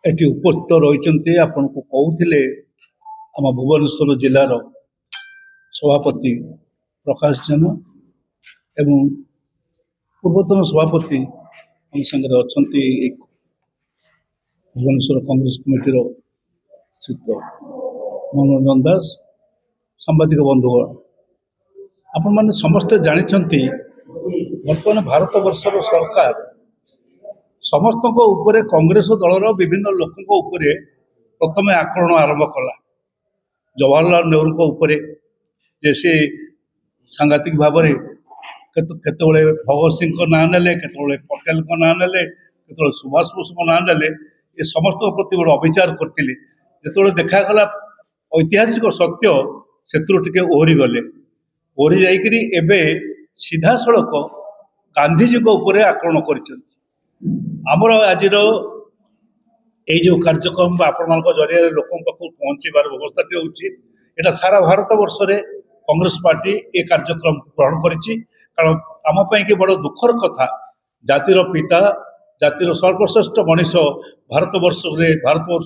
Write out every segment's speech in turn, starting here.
Eighty उपस्थित रही आपण को कहते आम भुवनेश्वर जिलार सभापति प्रकाश जेना एवं पूर्वतन सभापति आम संगे अच्छा भुवनेश्वर कांग्रेस कमिटी श्री मनोरंजन दास सांबादिक बंधुगण आपण मैंने समस्ते जानते बर्तमान भारत वर्षर सरकार समस्त उपरे कांग्रेस दलर विभिन्न लोकों उपरे प्रथम आक्रमण आरंभ कला। जवाहरलाल नेहरू को उपरे जे से सांघातिक भाव में केतबेले भगत सिंह को ना नेले, केतबेले पटेल को ना नेले, केतबेले सुभाष बोस को ना नेले, ये समस्त प्रति बड़ अविचार करते जो देखागला ऐतिहासिक सत्य से टे ओहरी गले। ओहरी जाइकरी एबे सीधा सड़क गांधीजी को उपरे आक्रमण कर आमर आज जो कार्यक्रम आपण जरिए लोक पहुँचार व्यवस्था होता सारा भारत वर्ष में कांग्रेस पार्टी ए कार्यक्रम ग्रहण करी। कारण आमपाई कि बड़ दुखर कथा जातिर पिता जातिर सर्वश्रेष्ठ मनीष भारतवर्ष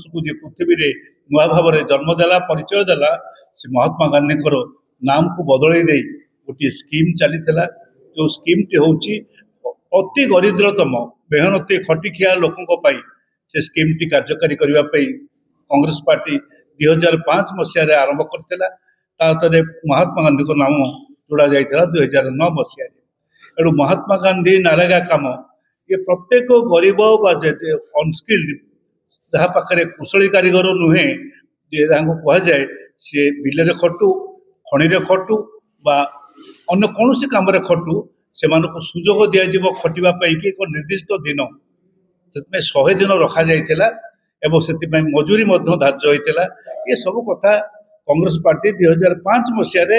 को जी पृथ्वी में नुआ भाव में जन्मदेला परिचय देला से महात्मा गांधी नाम को बदल दे गोटे स्कीम चली जो स्कीम टी हूँ अति दरिद्रतम मेहनती खटिखिया लोकों से स्कीम टी कार्यकारी करने कांग्रेस पार्टी 2005 मसीह आरंभ करते महात्मा गांधी को नाम जोड़ा जाता 2009 मसीह। एणु महात्मा गांधी नारेगा काम ये प्रत्येक गरीब अनस्किल्ड जहाँ पाखे कुशली कारीगर नुहे कह जाए सी बिल खटू खनि खटू बा अन्य कौन कम खटू से सुजोग दिज्व खटापी एक निर्दिष्ट दिन से 100 दिन रखा जाइला से मजूरी धार्य होता ये सब कथा कांग्रेस पार्टी 2005 मसीह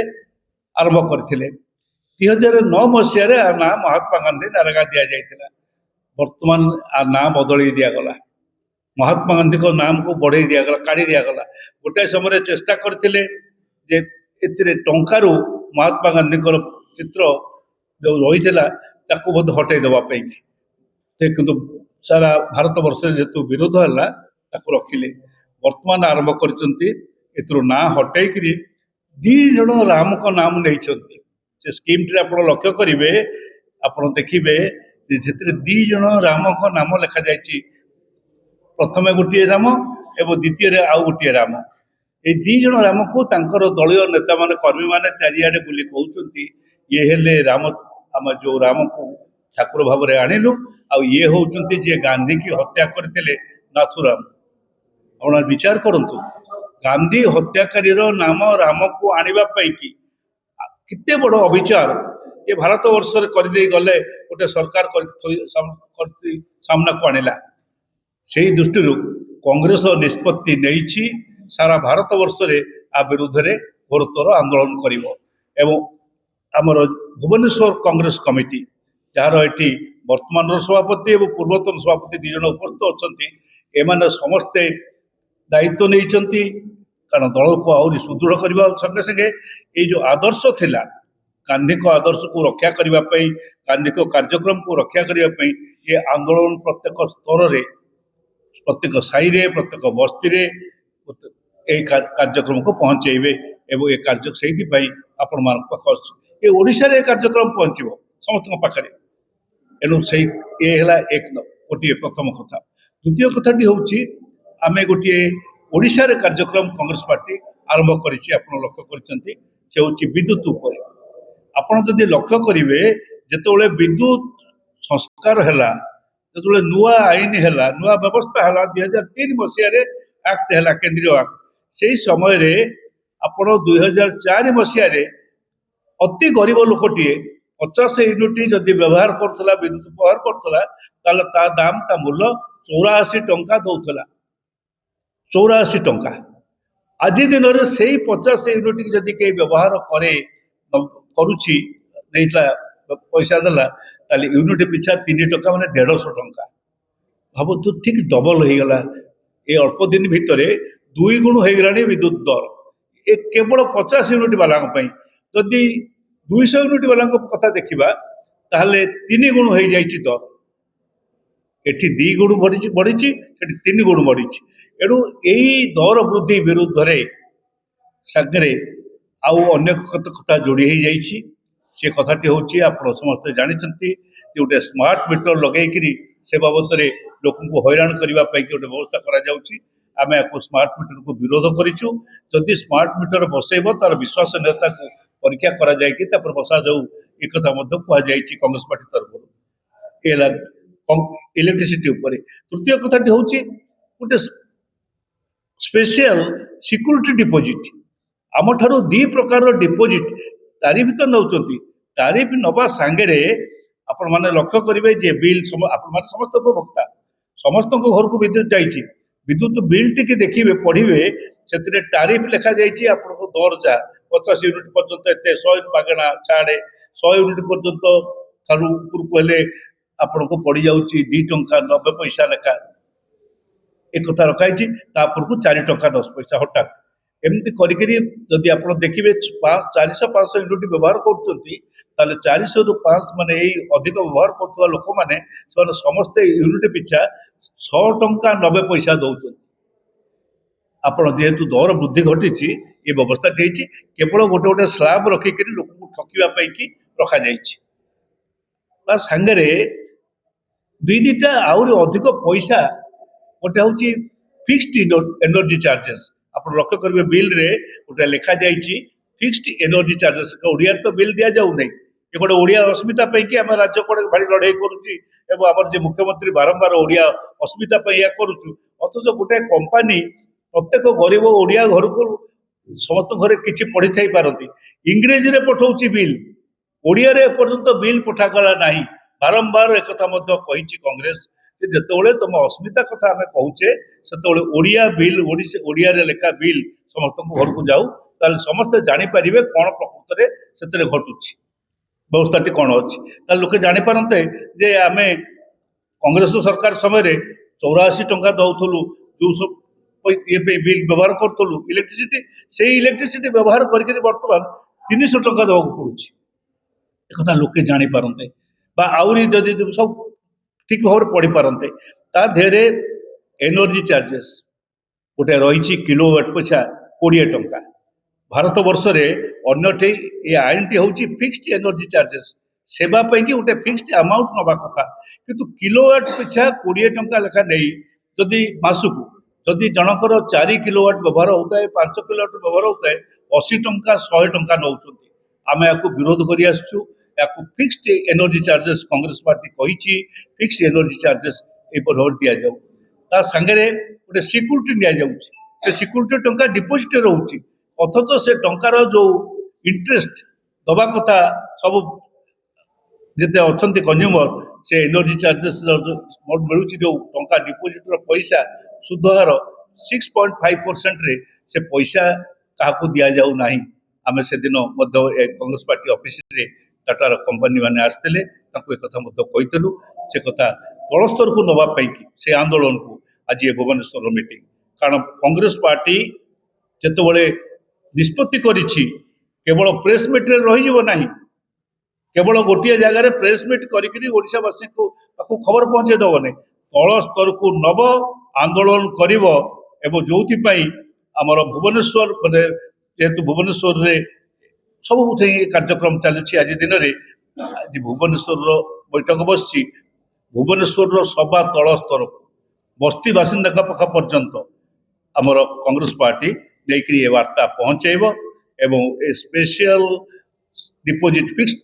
आरंभ करते 2009 मसीह ना महात्मा गांधी नारेगा दि जाता बर्तमान ना बदल दिगला महात्मा गांधी को नाम को बढ़े दिगला काढ़ी दिगला गोटाए समय चेष्टा करते टंकारु महात्मा गांधी चित्र जो रही है हटई देवाई किंतु सारा भारत वर्ष जेतु विरोध है रखिले वर्तमान आरंभ कर ना हटई दीज राम को नाम नहीं स्कीम टे आप लक्ष्य करेंगे आप देखिए दीज राम को नाम लिखा जाए प्रथम गोटे राम एवं द्वितीय आउ गोटे राम ये दीज राम को दलीय नेता मान कर्मी मैंने चारिड़े बुली कहते ये हेले राम आम जो राम को ठाकुर भाव में आणिलु आ ये होउचंती जे गांधी की हत्या करते नाथुराम। आप विचार करंतु गांधी हत्याकारी नाम राम को आने कि किते बड़ अविचार ये भारत वर्ष कर गले गोटे सरकार सामना को आनिला से दृष्टि कांग्रेस निष्पत्ति नहीं सारा भारत वर्ष में आ विरुद्ध में घोरतर आंदोलन कर आमर भुवनेश्वर कांग्रेस कमिटी जार ये वर्तमान सभापति और पूर्वतन सभापति दीज उपस्थित अच्छा एमाने समस्ते दायित्व नहीं कारण दल को आहरी सुदृढ़ करने संगे संगे ये जो आदर्श थिला गांधी को आदर्श को रक्षा करने गांधी को कार्यक्रम को रक्षा करने ये आंदोलन प्रत्येक स्तर में प्रत्येक साई रे प्रत्येक बस्ती ये कार्यक्रम को पहुँचेबे एवं ये कार्य से आपण मान ये ओडिशा रे कार्यक्रम पहुँचो समस्त पाखे एणु से ये है एक गोटे प्रथम कथा। द्वितीय कथाटी हूँ आम गोटे ओडिशा रे कार्यक्रम कांग्रेस पार्टी आरंभ कर लक्ष्य कर विद्युत उपर आपड़ जदि लक्ष्य करेंगे जिते विद्युत संस्कार है जो नुआ आईन है नुआ व्यवस्था है 2003 मसीह एक्ट है केंद्रीय एक्ट से समय आपण 2004 मसीह अति गरीब लोकटे 50 यूनिट जदि व्यवहार करता विद्युत व्यवहार करता दाम ता मूल्य 84 टंका दौला 84 टंका आज दिन में से 50 यूनिट जदि कई व्यवहार करुच्ची पैसा देला यूनिट पिछा 3 टंका मैंने 150 टंका भाव तो ठीक डबल हो गला ये अल्प दिन भितर 2 गुण हो गला विद्युत दर ये केवल 50 यूनिट वाला जदि 200 यूनिट वाला कथा देखा ताहले 3 गुण हो जाइए दर ଏଠି 2 ଗୁଣ ବଢ଼ିଛି ସେଠି 3 ଗୁଣ ବଢ଼ିଛି। ଏଣୁ ଏଇ ଦର ବୃଦ୍ଧି ବିରୁଦ୍ଧରେ ସାଙ୍ଗରେ ଆଉ ଅନେକ କଥା ଯୋଡ଼ି ହେଇଯାଇଛି। ସେ କଥାଟି ହେଉଛି ଆପଣ ସମସ୍ତେ ଜାଣିଛନ୍ତି ଯେ ଗୋଟେ ସ୍ମାର୍ଟ ମିଟର ଲଗେଇକିରି ସେ ବାବଦରେ ଲୋକଙ୍କୁ ହଇରାଣ କରିବା ପାଇଁ ଗୋଟେ ବ୍ୟବସ୍ଥା କରାଯାଉଛି। ଆମେ ୟାକୁ ସ୍ମାର୍ଟ ମିଟରକୁ ବିରୋଧ କରିଛୁ। ଯଦି ସ୍ମାର୍ଟ ମିଟର ବସେଇବ ତାର ବିଶ୍ୱାସନୀୟତାକୁ ପରୀକ୍ଷା କରାଯାଇକି ତାପରେ ବସାଯାଉ ଏକଥା ମଧ୍ୟ କୁହାଯାଇଛି କଂଗ୍ରେସ ପାର୍ଟି ତରଫରୁ। ଏ ହେଲା ଇଲେକ୍ଟ୍ରିସିଟି ଉପରେ। ତୃତୀୟ କଥାଟି ହେଉଛି ଗୋଟେ ସ୍ପେଶିଆଲ ସିକ୍ୟୁରିଟି ଡିପୋଜିଟ୍। ଆମଠାରୁ 2 ପ୍ରକାରର ଡିପୋଜିଟ୍ ତାରିଫ ତ ନେଉଛନ୍ତି। ତାରିଫ ନେବା ସାଙ୍ଗରେ ଆପଣମାନେ ଲକ୍ଷ୍ୟ କରିବେ ଯେ ବିଲ୍ ଆପଣମାନେ ସମସ୍ତ ଉପଭୋକ୍ତା ସମସ୍ତଙ୍କ ଘରକୁ ବିଦ୍ୟୁତ ଯାଇଛି। ବିଦ୍ୟୁତ ବିଲ୍ ଟିକେ ଦେଖିବେ ପଢ଼ିବେ ସେଥିରେ ତାରିଫ ଲେଖାଯାଇଛି ଆପଣଙ୍କ ଦର ଯାହା 50 ୟୁନିଟ୍ ପର୍ଯ୍ୟନ୍ତ ଏତେ 100 ମାଗଣା ଛାଡ଼େ 100 ୟୁନିଟ୍ ପର୍ଯ୍ୟନ୍ତ ଠାରୁ ଉପରକୁ ହେଲେ ଆପଣଙ୍କୁ ପଡ଼ିଯାଉଛି 2 ଟଙ୍କା 90 ପଇସା ଲେଖା একথা রখা হয়েছি। তাপরକୁ 4 ଟଙ୍କା 10 ପଇସା হঠাৎ এমনি করিকি যদি আপনার দেখবে 400-500 ୟୁନିଟ୍ ব্যবহার করছেন তাহলে 400 ରୁ 5 মানে এই অধিক ব্যবহার করুয়া লোক মানে সমস্তে यूनिट পিছা 100 ଟଙ୍କା 90 পয়সা দৌঁছেন। ଆପଣ ଯେହେତୁ ଦର ବୃଦ୍ଧି ଘଟିଛି ଏ ବ୍ୟବସ୍ଥାଟି ହେଇଛି କେବଳ ଗୋଟେ ଗୋଟେ ସ୍ଲାବ ରଖିକିରି ଲୋକଙ୍କୁ ଠକିବା ପାଇଁକି ରଖାଯାଇଛି। ତା ସାଙ୍ଗରେ ଦୁଇଟା ଆହୁରି ଅଧିକ ପଇସା ଗୋଟେ ହେଉଛି ଫିକ୍ସଡ ଏନର୍ଜି ଚାର୍ଜେସ୍। ଆପଣ ଲକ୍ଷ୍ୟ କରିବେ ବିଲ୍ରେ ଗୋଟେ ଲେଖାଯାଇଛି ଫିକ୍ସଡ ଏନର୍ଜି ଚାର୍ଜେସ୍। ଓଡ଼ିଆରେ ତ ବିଲ୍ ଦିଆଯାଉନାହିଁ। ଏ ଗୋଟେ ଓଡ଼ିଆ ଅସ୍ମିତା ପାଇଁକି ଆମେ ରାଜ୍ୟ କୋଡ଼େ ଭାରି ଲଢ଼େଇ କରୁଛି ଏବଂ ଆମର ଯେ ମୁଖ୍ୟମନ୍ତ୍ରୀ ବାରମ୍ବାର ଓଡ଼ିଆ ଅସ୍ମିତା ପାଇଁ ଏହା କରୁଛୁ। ଅଥଚ ଗୋଟେ କମ୍ପାନୀ ପ୍ରତ୍ୟେକ ଗରିବ ଓଡ଼ିଆ ଘରକୁ ସମସ୍ତ ଘରେ କିଛି ପଢ଼ିଥାଇ ପାରନ୍ତି ଇଂରେଜୀରେ ପଠାଉଛି ବିଲ୍, ଓଡ଼ିଆରେ ଏପର୍ଯ୍ୟନ୍ତ ବିଲ୍ ପଠାଗଲା ନାହିଁ। ବାରମ୍ବାର ଏକଥା ମଧ୍ୟ କହିଛି କଂଗ୍ରେସ ଯେ ଯେତେବେଳେ ତୁମ ଅସ୍ମିତା କଥା ଆମେ କହୁଛେ ସେତେବେଳେ ଓଡ଼ିଆ ବିଲ୍ ଓଡ଼ିଆରେ ଲେଖା ବିଲ୍ ସମସ୍ତଙ୍କ ଘରକୁ ଯାଉ ତାହେଲେ ସମସ୍ତେ ଜାଣିପାରିବେ କ'ଣ ପ୍ରକୃତରେ ସେଥିରେ ଘଟୁଛି ବ୍ୟବସ୍ଥାଟି କ'ଣ ଅଛି। ତାହେଲେ ଲୋକେ ଜାଣିପାରନ୍ତେ ଯେ ଆମେ କଂଗ୍ରେସ ସରକାର ସମୟରେ 84 ଟଙ୍କା ଦେଉଥିଲୁ ଯେଉଁ ସବୁ ଇଏ ପାଇଁ ବିଲ୍ ବ୍ୟବହାର କରୁଥିଲୁ ଇଲେକ୍ଟ୍ରିସିଟି, ସେଇ ଇଲେକ୍ଟ୍ରିସିଟି ବ୍ୟବହାର କରିକି ବର୍ତ୍ତମାନ 300 ଟଙ୍କା ଦେବାକୁ ପଡ଼ୁଛି। ଏକଥା ଲୋକେ ଜାଣିପାରନ୍ତେ ବା ଆହୁରି ଯଦି ସବୁ ଠିକ ଭାବରେ ପଢ଼ିପାରନ୍ତେ। ତା ଦେହରେ ଏନର୍ଜି ଚାର୍ଜେସ୍ ଗୋଟେ ରହିଛି କିଲୋୱାଟ ପିଛା 20 ଟଙ୍କା। ଭାରତ ବର୍ଷରେ ଅନ୍ୟଠି ଏ ଆଇନଟି ହେଉଛି ଫିକ୍ସଡ ଏନର୍ଜି ଚାର୍ଜେସ୍। ସେବା ପାଇଁକି ଗୋଟେ ଫିକ୍ସଡ ଆମାଉଣ୍ଟ ନେବା କଥା କିନ୍ତୁ କିଲୋୱାଟ ପିଛା 20 ଟଙ୍କା ଲେଖା ନେଇ ଯଦି ମାସକୁ ଯଦି ଜଣଙ୍କର 4 କିଲୋୱାଟ ବ୍ୟବହାର ହେଉଥାଏ 5 କିଲୋୱାଟ ବ୍ୟବହାର ହେଉଥାଏ 80 ଟଙ୍କା 100 ଟଙ୍କା ନେଉଛନ୍ତି। ଆମେ ୟାକୁ ବିରୋଧ କରି ଆସୁଛୁ। ୟାକୁ fixed energy charges Congress party କହିଛି ଫିକ୍ସଡ ଏନର୍ଜି ଚାର୍ଜେସ୍ ଏପରି ଭାବରେ ଦିଆଯାଉ। ତା ସାଙ୍ଗରେ ଗୋଟେ ସିକ୍ୟୁରିଟି ନିଆଯାଉଛି। ସେ ସିକ୍ୟୁରିଟି ଟଙ୍କା ଡିପୋଜିଟ୍ ରହୁଛି ଅଥଚ ସେ ଟଙ୍କାର ଯେଉଁ ଇଣ୍ଟରେଷ୍ଟ ଦେବା କଥା ସବୁ ଯେତେ ଅଛନ୍ତି କନ୍ଜ୍ୟୁମର ସେ ଏନର୍ଜି ଚାର୍ଜେସ୍ ମିଳୁଛି ଯେଉଁ ଟଙ୍କା ଡିପୋଜିଟ୍ର ପଇସା ସୁଧ ହାର 6.5%ରେ ସେ ପଇସା କାହାକୁ ଦିଆଯାଉ ନାହିଁ। ଆମେ ସେଦିନ ମଧ୍ୟ କଂଗ୍ରେସ ପାର୍ଟି ଅଫିସରେ ଟାଟାର କମ୍ପାନୀ ମାନେ ଆସିଥିଲେ ତାଙ୍କୁ ଏକଥା ମଧ୍ୟ କହିଥିଲୁ। ସେ କଥା ତଳ ସ୍ତରକୁ ନେବା ପାଇଁକି ସେ ଆନ୍ଦୋଳନକୁ ଆଜି ଏ ଭୁବନେଶ୍ୱରର ମିଟିଂ। କାରଣ କଂଗ୍ରେସ ପାର୍ଟି ଯେତେବେଳେ ନିଷ୍ପତ୍ତି କରିଛି କେବଳ ପ୍ରେସ୍ ମିଟ୍ରେ ରହିଯିବ ନାହିଁ, କେବଳ ଗୋଟିଏ ଜାଗାରେ ପ୍ରେସ୍ ମିଟ୍ କରିକିରି ଓଡ଼ିଶାବାସୀଙ୍କୁ ତାକୁ ଖବର ପହଞ୍ଚାଇ ଦେବ ନାହିଁ, ତଳ ସ୍ତରକୁ ନେବ ଆନ୍ଦୋଳନ କରିବ। ଏବଂ ଯେଉଁଥିପାଇଁ ଆମର ଭୁବନେଶ୍ୱର ମାନେ ଯେହେତୁ ଭୁବନେଶ୍ୱରରେ ସବୁଠି କାର୍ଯ୍ୟକ୍ରମ ଚାଲିଛି ଆଜି ଦିନରେ ଆଜି ଭୁବନେଶ୍ୱରର ବୈଠକ ବସିଛି। ଭୁବନେଶ୍ୱରର ସବା ତଳ ସ୍ତରକୁ ବସ୍ତି ବାସିନ୍ଦାଙ୍କ ପାଖ ପର୍ଯ୍ୟନ୍ତ ଆମର କଂଗ୍ରେସ ପାର୍ଟି ନେଇକରି ଏ ବାର୍ତ୍ତା ପହଞ୍ଚାଇବ ଏବଂ ଏ ସ୍ପେଶିଆଲ डिपोजिट फिक्स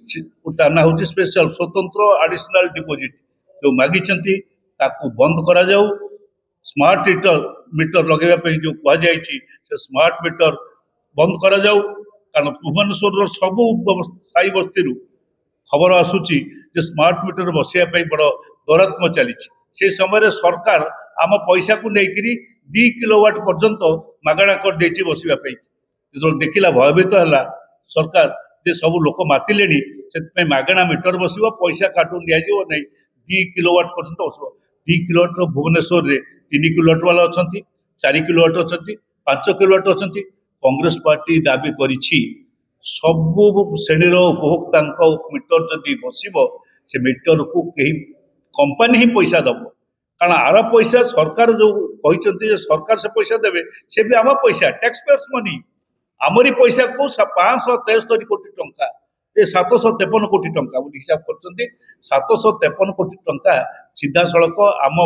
ना हूँ स्पेशल स्वतंत्र आडिशनल डिपोजिट जो मागिंट ताकू बंद करा जाऊ। स्मार्ट मीटर लगे जो कहुई स्मार्ट मीटर बंद करा जाऊ कारण भुवनेश्वर सबू साई बस्ती खबर आसूची स्मार्ट मीटर बसवाई बड़ दौरात्म चली से समय सरकार आम पैसा को लेकर 2 किलोवाट पर्यंत मागणा कर देती बसवाई जो देखला भयभीत है सरकार जे सब लोक मातिले से मागणा मीटर बस पैसा कार्टून दिज्व नहीं 2 किलोवाट पर्यंत बस 2 किलोवाट भुवनेश्वर में 3 किलोवाट वाला अच्छा 4 किलोवाट अच्छा 5 किलोवाट अच्छा। कांग्रेस पार्टी दाबी करिछि सबु श्रेणीर उपभोक्ता मीटर जदि बस से मीटर को कहीं कंपनी ही पैसा दब କାରଣ ଆର ପଇସା ସରକାର ଯୋଉ କହିଛନ୍ତି ଯେ ସରକାର ସେ ପଇସା ଦେବେ, ସେ ବି ଆମ ପଇସା, ଟ୍ୟାକ୍ସ ପେୟର୍ସ ମନି, ଆମରି ପଇସାକୁ 573 କୋଟି ଟଙ୍କା, ଏ 753 କୋଟି ଟଙ୍କା ବୋଲି ହିସାବ କରିଛନ୍ତି। 753 କୋଟି ଟଙ୍କା ସିଧାସଳଖ ଆମ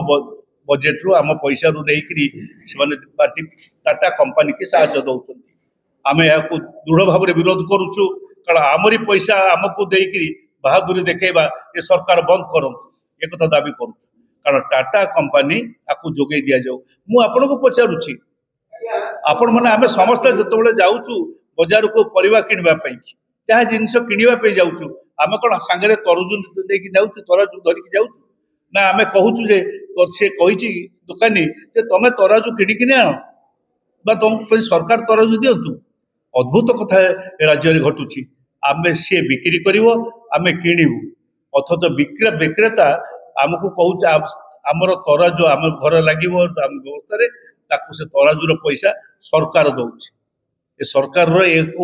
ବଜେଟରୁ, ଆମ ପଇସାରୁ ନେଇକରି ସେମାନେ ଟାଟା କମ୍ପାନୀ କି ସାହାଯ୍ୟ ଦଉଛନ୍ତି। ଆମେ ଏହାକୁ ଦୃଢ ଭାବରେ ବିରୋଧ କରୁଛୁ, କାରଣ ଆମରି ପଇସା ଆମକୁ ଦେଇକରି ବାହାଦୁରୀ ଦେଖେଇବା ଏ ସରକାର ବନ୍ଦ କରନ୍ତୁ, ଏକଥା ଦାବି କରୁଛୁ। କାରଣ ଟାଟା କମ୍ପାନୀ ଆକୁ ଯୋଗେଇ ଦିଆଯାଉ। ମୁଁ ଆପଣଙ୍କୁ ପଚାରୁଛି, ଆପଣ ମାନେ ଆମେ ସମସ୍ତେ ଯେତେବେଳେ ଯାଉଛୁ ବଜାରକୁ ପରିବା କିଣିବା ପାଇଁ, ଯାହା ଜିନିଷ କିଣିବା ପାଇଁ ଯାଉଛୁ, ଆମେ କଣ ସାଙ୍ଗରେ ତରଜୁ ଦେଇକି ଯାଉଛୁ, ତରାଜୁ ଧରିକି ଯାଉଛୁ? ନା ଆମେ କହୁଛୁ ଯେ ସେ କହିଛି ଦୋକାନୀ ଯେ ତମେ ତରାଜୁ କିଣିକି ଆଣ ବା ତମ ପାଇଁ ସରକାର ତରଜୁ ଦିଅନ୍ତୁ। ଅଦ୍ଭୁତ କଥା ଏ ରାଜ୍ୟରେ ଘଟୁଛି। ଆମେ ସିଏ ବିକ୍ରି କରିବ, ଆମେ କିଣିବୁ, ଅଥଚ ବିକ୍ରେତା ଆମକୁ କହୁଛି ଆମର ତରାଜୁ ଆମ ଘରେ ଲାଗିବ ଆମ ବ୍ୟବସ୍ଥାରେ, ତାକୁ ସେ ତରାଜୁର ପଇସା ସରକାର ଦଉଛି। ଏ ସରକାରର ଏକୁ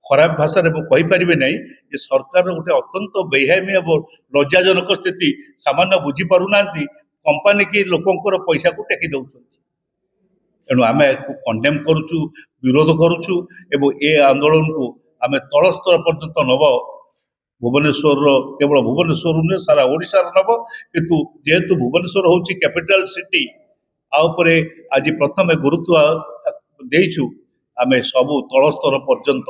ଖରାପ ଭାଷାରେ ମୁଁ କହିପାରିବି ନାହିଁ, ଏ ସରକାରର ଗୋଟେ ଅତ୍ୟନ୍ତ ବେହାମୀ ଏବଂ ଲଜ୍ଜାଜନକ ସ୍ଥିତି। ସାମାନ୍ୟ ବୁଝିପାରୁନାହାନ୍ତି, କମ୍ପାନୀ କି ଲୋକଙ୍କର ପଇସାକୁ ଟେକି ଦଉଛନ୍ତି। ତେଣୁ ଆମେ ଏହାକୁ କଣ୍ଡେମ୍ କରୁଛୁ, ବିରୋଧ କରୁଛୁ ଏବଂ ଏ ଆନ୍ଦୋଳନକୁ ଆମେ ତଳ ସ୍ତର ପର୍ଯ୍ୟନ୍ତ ନବ। ଭୁବନେଶ୍ୱରର କେବଳ ଭୁବନେଶ୍ୱର ନୁହେଁ, ସାରା ଓଡ଼ିଶାର ନବ। କିନ୍ତୁ ଯେହେତୁ ଭୁବନେଶ୍ୱର ହେଉଛି କ୍ୟାପିଟାଲ ସିଟି, ଆ ଉପରେ ଆଜି ପ୍ରଥମେ ଗୁରୁତ୍ୱ ଦେଇଛୁ। ଆମେ ସବୁ ତଳ ସ୍ତର ପର୍ଯ୍ୟନ୍ତ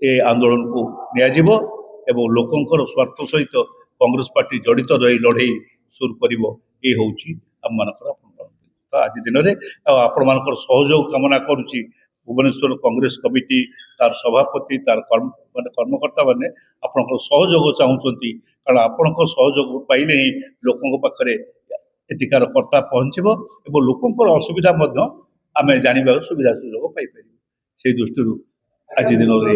ଏ ଆନ୍ଦୋଳନକୁ ନିଆଯିବ ଏବଂ ଲୋକଙ୍କର ସ୍ୱାର୍ଥ ସହିତ କଂଗ୍ରେସ ପାର୍ଟି ଜଡ଼ିତ ରହି ଲଢ଼େଇ ସୁରୁ କରିବ। ଏ ହେଉଛି ଆମମାନଙ୍କର ଆଜି ଦିନରେ। ଆଉ ଆପଣମାନଙ୍କର ସହଯୋଗ କାମନା କରୁଛି। ଭୁବନେଶ୍ୱର କଂଗ୍ରେସ କମିଟି, ତାର ସଭାପତି, ତାର କର୍ମକର୍ତ୍ତା ମାନେ ଆପଣଙ୍କର ସହଯୋଗ ଚାହୁଁଛନ୍ତି, କାରଣ ଆପଣଙ୍କ ସହଯୋଗ ପାଇଲେ ହିଁ ଲୋକଙ୍କ ପାଖରେ ଏଠିକାର କର୍ତ୍ତା ପହଞ୍ଚିବ ଏବଂ ଲୋକଙ୍କର ଅସୁବିଧା ମଧ୍ୟ ଆମେ ଜାଣିବାକୁ ସୁବିଧା ସୁଯୋଗ ପାଇପାରିବୁ। ସେଇ ଦୃଷ୍ଟିରୁ ଆଜି ଦିନରେ